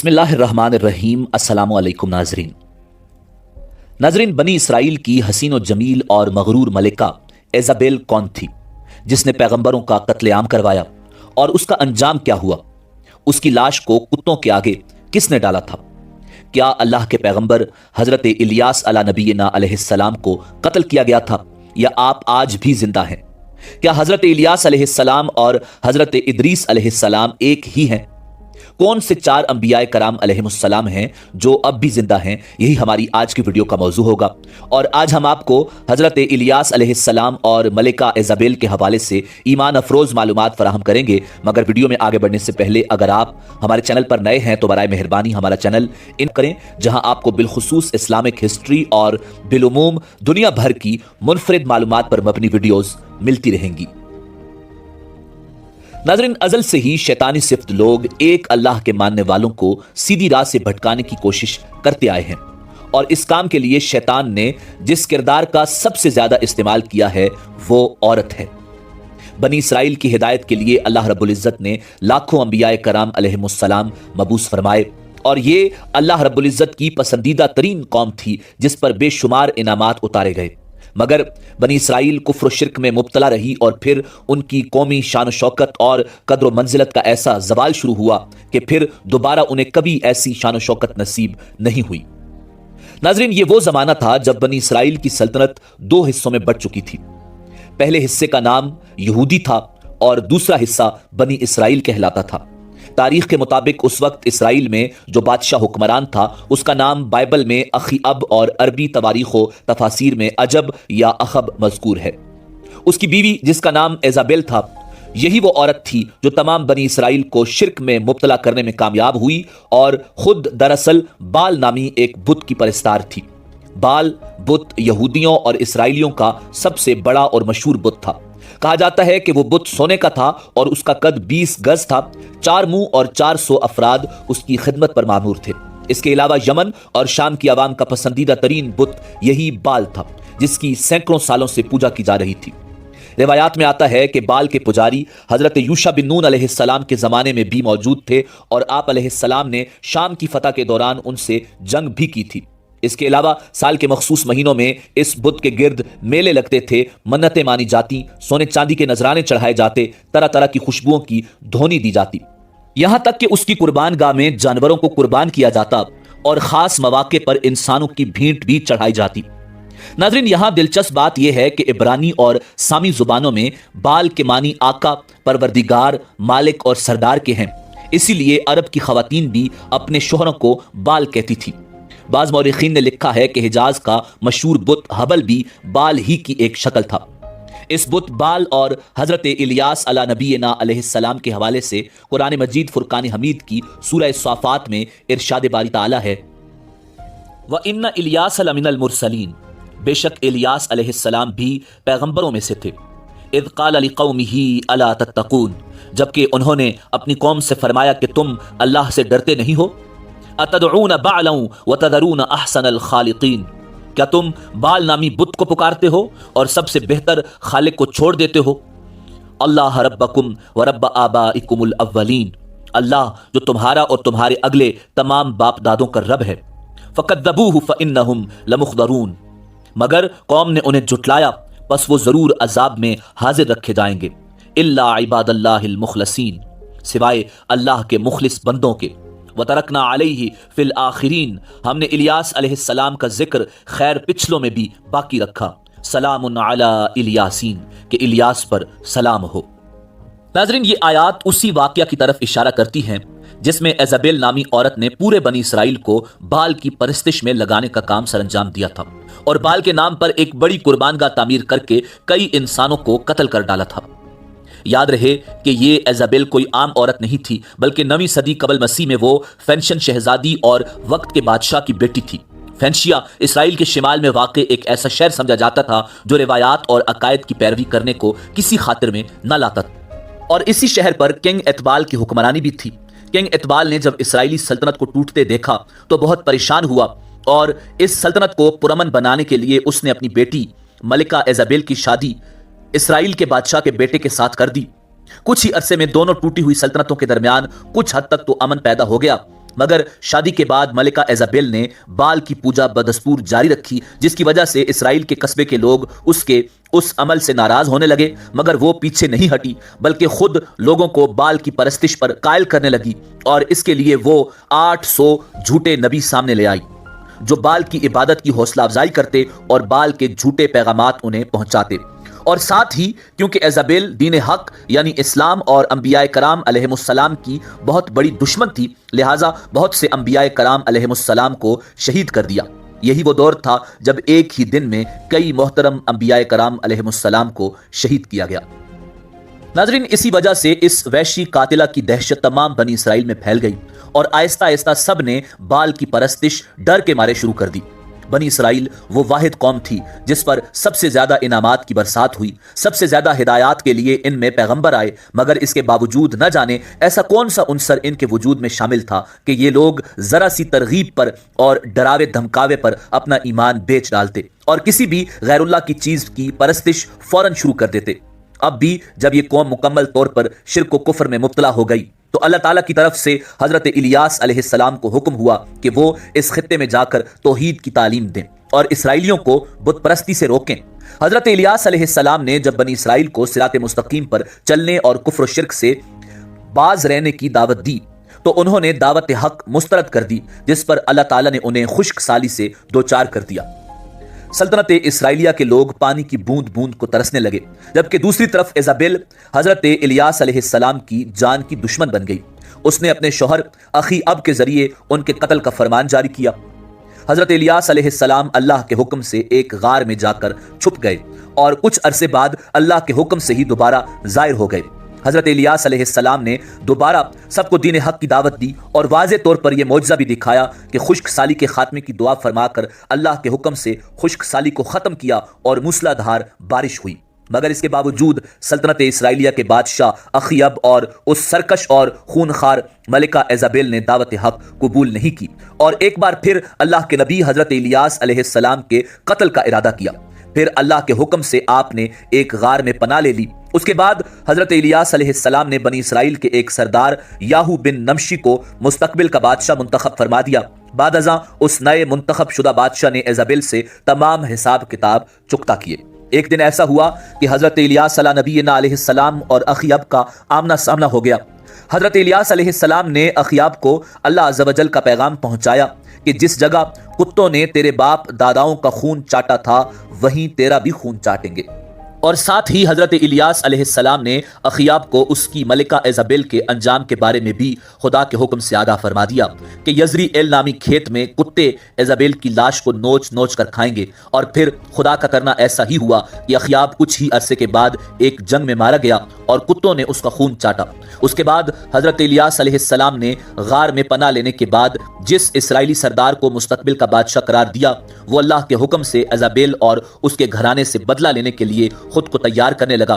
बिस्मिल्लाहिर्रहमानिर्रहीम। अस्सलामु अलैकुम नाजरीन, बनी इसराइल की हसीन व जमील और मगरूर मलिका इज़ाबेल कौन थी जिसने पैगंबरों का कत्लेआम करवाया, और उसका अंजाम क्या हुआ? उसकी लाश को कुत्तों के आगे किसने डाला था? क्या अल्लाह के पैगंबर हजरत इलियास अला नबीना अलैहिस्सलाम को कत्ल किया गया था, या आप आज भी जिंदा हैं? क्या हजरत इलियास अलैहिस्सलाम और हजरत इदरीस अलैहिस्सलाम एक ही हैं? कौन से चार अंबियाए कराम अलैहिमुस्सलाम हैं जो अब भी जिंदा हैं? यही हमारी आज की वीडियो का मौजू होगा। और आज हम आपको हजरत इलियास अलैहिस्सलाम और मलिका इज़ाबेल के हवाले से ईमान अफरोज मालूमात फराहम करेंगे। मगर वीडियो में आगे बढ़ने से पहले अगर आप हमारे चैनल पर नए हैं तो बराए मेहरबानी हमारा चैनल इन करें, जहां आपको बिलखुसूस इस्लामिक हिस्ट्री और बिलुमूम दुनिया भर की मुनफरिद मालूमात पर मबनी वीडियोस मिलती रहेंगी। नाज़रीन, अज़ल से ही शैतानी सिफ्त लोग एक अल्लाह के मानने वालों को सीधी राह से भटकाने की कोशिश करते आए हैं, और इस काम के लिए शैतान ने जिस किरदार का सबसे ज्यादा इस्तेमाल किया है वो औरत है। बनी इसराइल की हिदायत के लिए अल्लाह रब्बुल इज़्ज़त ने लाखों अंबियाए कराम अलैहिमुस्सलाम मबूस फरमाए, और ये अल्लाह रब्बुल इज़्ज़त की पसंदीदा तरीन कौम थी जिस पर बेशुमार इनामात उतारे गए। मगर बनी इसराइल कुफ्र शिरक में मुब्तला रही, और फिर उनकी कौमी शान शौकत और कद्र मंजिलत का ऐसा जवाल शुरू हुआ कि फिर दोबारा उन्हें कभी ऐसी शान शौकत नसीब नहीं हुई। नाजरीन, ये वो जमाना था जब बनी इसराइल की सल्तनत दो हिस्सों में बंट चुकी थी। पहले हिस्से का नाम यहूदी था और दूसरा हिस्सा बनी इसराइल कहलाता था। तारीख के मुताबिक उस वक्त इसराइल में जो बादशाह हुक्मरान था उसका नाम बाइबल में अखी अब और अरबी तवारीख व तफासिर में अजब या अखब मज़कूर है। उसकी बीवी जिसका नाम इज़ाबेल था, यही वो औरत थी जो तमाम बनी इसराइल को शिरक में मुब्तला करने में कामयाब हुई, और खुद दरअसल बाल नामी एक बुत की परस्तार थी। बाल बुत यहूदियों और इसराइलियों का सबसे बड़ा और मशहूर बुत था। कहा जाता है कि वो बुत सोने का था और उसका कद 20 गज था। 4 मुंह और 400 अफराद उसकी खिदमत पर मामूर थे। इसके अलावा यमन और शाम की आवाम का पसंदीदा तरीन बुत यही बाल था, जिसकी सैकड़ों सालों से पूजा की जा रही थी। रिवायात में आता है कि बाल के पुजारी हजरत यूशा बिन नून अलैहिस्सलाम के जमाने में भी मौजूद थे, और आप अलैहिस्सलाम ने शाम की फतह के दौरान उनसे जंग भी की थी। इसके अलावा साल के मखसूस महीनों में इस बुत के गिर्द मेले लगते थे, मन्नतें मानी जाती, सोने चांदी के नजराने चढ़ाए जाते, तरह तरह की खुशबुओं की ध्वनि दी जाती, यहां तक कि उसकी कुर्बान गाह में जानवरों को कुर्बान किया जाता और खास मौके पर इंसानों की भींट भी चढ़ाई जाती। नाज़रीन, यहां दिलचस्प बात यह है कि इब्रानी और सामी जुबानों में बाल के मानी आका, परवरदिगार, मालिक और सरदार के हैं। इसीलिए अरब की खवातीन भी अपने शोहरों को बाल कहती थी। बाज़ मौरिखीन ने लिखा है कि हिजाज का मशहूर बुत हबल भी बाल ही की एक शक्ल था। इस बुत बाल और हजरत इलियास अला नबीना अलैहिस्सलाम के हवाले से कुरान मजीद फुरकान हमीद की सूरह स्वाफात में इरशाद बारी ताला है, व इन्ना इलियास लमिनल मुरसलीन, बेशक इलियास अलैहिस्सलाम भी पैगंबरों में से थे। इज़ क़ाल लिक़ौमिही अला तत्तक़ून, जबकि उन्होंने अपनी कौम से फरमाया कि तुम अल्लाह से डरते नहीं हो। अतदऊन बालन व तदरून अहसनल खालिकीन, क्या तुम बाल नामी बुत को पुकारते हो और सबसे बेहतर खालिक को छोड़ देते हो। अल्लाह रब्बकुम व रब्ब आबाइकुमुल अव्वलीन, अल्लाह जो तुम्हारा और तुम्हारे अगले तमाम बाप दादों का रब है। फ़कद्दबूहु फ़इन्नहुम लमुख़्दरून, मगर कौम ने उन्हें झुटलाया, बस वो जरूर अजाब में हाजिर रखे जाएंगे। इल्ला इबादल्लाहिल मुखलसीन, सिवाय अल्लाह के मुखलिस बंदों के। वतरकना अलैहि फिल आखिरीन, हमने इलियास अलैहिस्सलाम का जिक्र खैर पिछलों में भी बाकी रखा। सलामुन अला इलियासीन, कि इलियास पर सलाम हो। नाज़रीन, ये आयात उसी वाक़या की तरफ इशारा करती हैं जिसमें इज़ाबेल नामी औरत ने पूरे बनी इसराइल को बाल की परस्तिश में लगाने का काम सरअंजाम दिया था, और बाल के नाम पर एक बड़ी कुर्बानगाह तामीर करके कई इंसानों को कत्ल कर डाला था। याद रहे कि ये इज़ाबेल कोई आम औरत नहीं थी, बल्कि 9वीं सदी कबल मसीह में वो फेंशन शहजादी और वक्त के बादशाह की बेटी थी। फेंशिया इसराइल के शिमाल में वाक़ एक ऐसा शहर समझा जाता था जो रिवायात और अकायद की पैरवी करने को किसी खातिर में न लाता, और इसी शहर पर किंग एतबाल की हुक्मरानी भी थी। किंग एतबाल ने जब इसराइली सल्तनत को टूटते देखा तो बहुत परेशान हुआ, और इस सल्तनत को पुरअमन बनाने के लिए उसने अपनी बेटी मलिका इज़ाबेल की शादी इसराइल के बादशाह के बेटे के साथ कर दी। कुछ ही अरसे में दोनों टूटी हुई सल्तनतों के दरमियान कुछ हद तक तो अमन पैदा हो गया, مگر شادی کے بعد ملکہ ایزابیل نے بال کی پوجا بدستور جاری رکھی، جس کی وجہ سے اسرائیل کے قصبے کے لوگ اس عمل سے ناراض ہونے لگے، مگر وہ پیچھے نہیں ہٹی بلکہ خود لوگوں کو بال کی پرستش پر قائل کرنے لگی، اور اس کے لیے وہ 800 جھوٹے نبی سامنے لے آئی جو بال کی عبادت کی حوصلہ افزائی کرتے اور بال کے جھوٹے پیغامات انہیں پہنچاتے۔ اور ساتھ ہی کیونکہ ایزابیل دین حق یعنی اسلام اور انبیاء کرام علیہم السلام کی بہت بڑی دشمن تھی، لہٰذا بہت سے انبیاء کرام علیہم السلام کو شہید کر دیا۔ یہی وہ دور تھا جب ایک ہی دن میں کئی محترم انبیاء کرام علیہم السلام کو شہید کیا گیا۔ ناظرین، اسی وجہ سے اس وحشی قاتلہ کی دہشت تمام بنی اسرائیل میں پھیل گئی اور آہستہ آہستہ سب نے بال کی پرستش ڈر کے مارے شروع کر دی۔ بنی اسرائیل وہ واحد قوم تھی جس پر سب سے زیادہ انعامات کی برسات ہوئی، سب سے زیادہ ہدایات کے لیے ان میں پیغمبر آئے، مگر اس کے باوجود نہ جانے ایسا کون سا عنصر ان کے وجود میں شامل تھا کہ یہ لوگ ذرا سی ترغیب پر اور ڈراوے دھمکاوے پر اپنا ایمان بیچ ڈالتے اور کسی بھی غیر اللہ کی چیز کی پرستش فوراً شروع کر دیتے۔ اب بھی جب یہ قوم مکمل طور پر شرک و کفر میں مبتلا ہو گئی تو اللہ تعالیٰ کی طرف سے حضرت الیاس علیہ السلام کو حکم ہوا کہ وہ اس خطے میں جا کر توحید کی تعلیم دیں اور اسرائیلیوں کو بت پرستی سے روکیں۔ حضرت الیاس علیہ السلام نے جب بنی اسرائیل کو صراط مستقیم پر چلنے اور کفر و شرک سے باز رہنے کی دعوت دی تو انہوں نے دعوت حق مسترد کر دی، جس پر اللہ تعالیٰ نے انہیں خشک سالی سے دوچار کر دیا۔ سلطنت اسرائیلیہ کے لوگ پانی کی بوند بوند کو ترسنے لگے، جبکہ دوسری طرف ایزابیل حضرت الیاس علیہ السلام کی جان کی دشمن بن گئی۔ اس نے اپنے شوہر اخی اب کے ذریعے ان کے قتل کا فرمان جاری کیا۔ حضرت الیاس علیہ السلام اللہ کے حکم سے ایک غار میں جا کر چھپ گئے اور کچھ عرصے بعد اللہ کے حکم سے ہی دوبارہ ظاہر ہو گئے۔ حضرت الیاس علیہ السلام نے دوبارہ سب کو دین حق کی دعوت دی اور واضح طور پر یہ معجزہ بھی دکھایا کہ خشک سالی کے خاتمے کی دعا فرما کر اللہ کے حکم سے خشک سالی کو ختم کیا اور موسلا دھار بارش ہوئی۔ مگر اس کے باوجود سلطنت اسرائیلیہ کے بادشاہ اخیب اور اس سرکش اور خونخوار ملکہ ایزابیل نے دعوت حق قبول نہیں کی اور ایک بار پھر اللہ کے نبی حضرت الیاس علیہ السلام کے قتل کا ارادہ کیا۔ پھر اللہ کے حکم سے آپ نے ایک غار میں پناہ لے لی۔ اس کے بعد حضرت الیاس علیہ السلام نے بنی اسرائیل کے ایک سردار یاہو بن نمشی کو مستقبل کا بادشاہ منتخب فرما دیا۔ بعد ازاں اس نئے منتخب شدہ بادشاہ نے ایزابیل سے تمام حساب کتاب چکتا کیے۔ ایک دن ایسا ہوا کہ حضرت الیاس علیہ نبینا علیہ السلام اور اخیاب کا آمنا سامنا ہو گیا۔ حضرت الیاس علیہ السلام نے اخیاب کو اللہ عز و جل کا پیغام پہنچایا کہ جس جگہ کتوں نے تیرے باپ داداؤں کا خون چاٹا تھا وہیں تیرا بھی خون چاٹیں گے، اور ساتھ ہی حضرت الیاس علیہ السلام نے اخیاب کو اس کی ملکہ ایزابیل کے انجام کے بارے میں بھی خدا کے حکم سے آگاہ فرما دیا کہ یزری ایل نامی کھیت میں کتے ایزابیل کی لاش کو نوچ نوچ کر کھائیں گے۔ اور پھر خدا کا کرنا ایسا ہی ہوا کہ اخیاب کچھ ہی عرصے کے بعد ایک جنگ میں مارا گیا اور کتوں نے اس کا خون چاٹا۔ اس کے بعد حضرت الیاس علیہ السلام نے غار میں پناہ لینے کے بعد جس اسرائیلی سردار کو مستقبل کا بادشاہ قرار دیا وہ اللہ کے حکم سے ایزابیل اور اس کے گھرانے سے بدلہ لینے کے لیے خود کو تیار کرنے لگا۔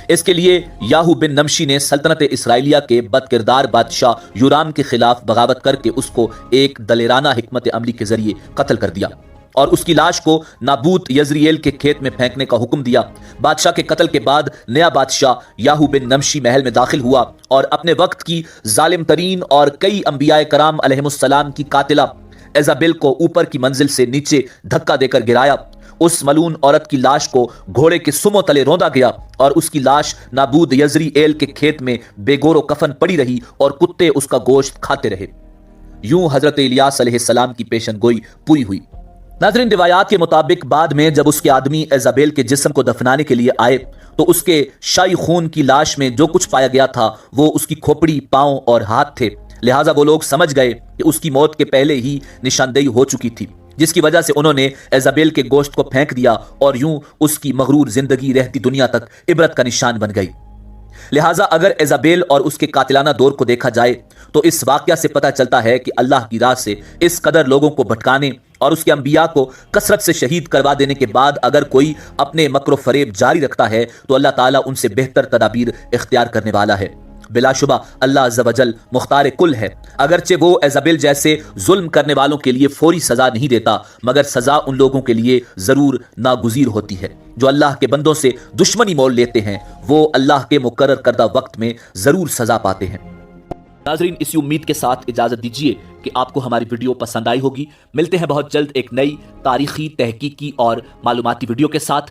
اس کے لیے یاہو بن نمشی نے سلطنت اسرائیلیہ کے بد کردار بادشاہ یورام کے خلاف بغاوت کر کے اس کو ایک دلیرانہ حکمت عملی کے ذریعے قتل کر دیا اور اس کی لاش کو نابوت یزریل کے کھیت میں پھینکنے کا حکم دیا۔ بادشاہ کے قتل کے بعد نیا بادشاہ یاہو بن نمشی محل میں داخل ہوا اور اپنے وقت کی ظالم ترین اور کئی انبیاء کرام علیہم السلام کی قاتلہ ایزابیل کو اوپر کی منزل سے نیچے دھکا دے کر گرایا۔ اس ملعون عورت کی لاش کو گھوڑے کے سموں تلے روندا گیا اور اس کی لاش نابود یزری ایل کے کھیت میں بے گور و کفن پڑی رہی اور کتے اس کا گوشت کھاتے رہے۔ یوں حضرت الیاس علیہ السلام کی پیشن گوئی پوری ہوئی۔ ناظرین، روایات کے مطابق بعد میں جب اس کے آدمی ایزابیل کے جسم کو دفنانے کے لیے آئے تو اس کے شائی خون کی لاش میں جو کچھ پایا گیا تھا وہ اس کی کھوپڑی، پاؤں اور ہاتھ تھے، لہٰذا وہ لوگ سمجھ گئے کہ اس کی موت کے پہلے ہی نشاندہی ہو چکی تھی، جس کی وجہ سے انہوں نے ایزابیل کے گوشت کو پھینک دیا اور یوں اس کی مغرور زندگی رہتی دنیا تک عبرت کا نشان بن گئی۔ لہٰذا اگر ایزابیل اور اس کے قاتلانہ دور کو دیکھا جائے تو اس واقعہ سے پتہ چلتا ہے کہ اللہ کی راہ سے اس قدر لوگوں کو بھٹکانے اور اس کے انبیاء کو کثرت سے شہید کروا دینے کے بعد اگر کوئی اپنے مکر و فریب جاری رکھتا ہے تو اللہ تعالیٰ ان سے بہتر تدابیر اختیار کرنے والا ہے۔ بلا شبہ اللہ عز و جل مختار کل ہے، اگرچہ وہ ایزابیل جیسے ظلم کرنے والوں کے لیے فوری سزا نہیں دیتا، مگر سزا ان لوگوں کے لیے ضرور ناگزیر ہوتی ہے جو اللہ کے بندوں سے دشمنی مول لیتے ہیں، وہ اللہ کے مقرر کردہ وقت میں ضرور سزا پاتے ہیں۔ नाजरीन, इसी उम्मीद के साथ इजाजत दीजिए कि आपको हमारी वीडियो पसंद आई होगी। मिलते हैं बहुत जल्द एक नई तारीखी, तहकीकी और मालूमाती वीडियो के साथ।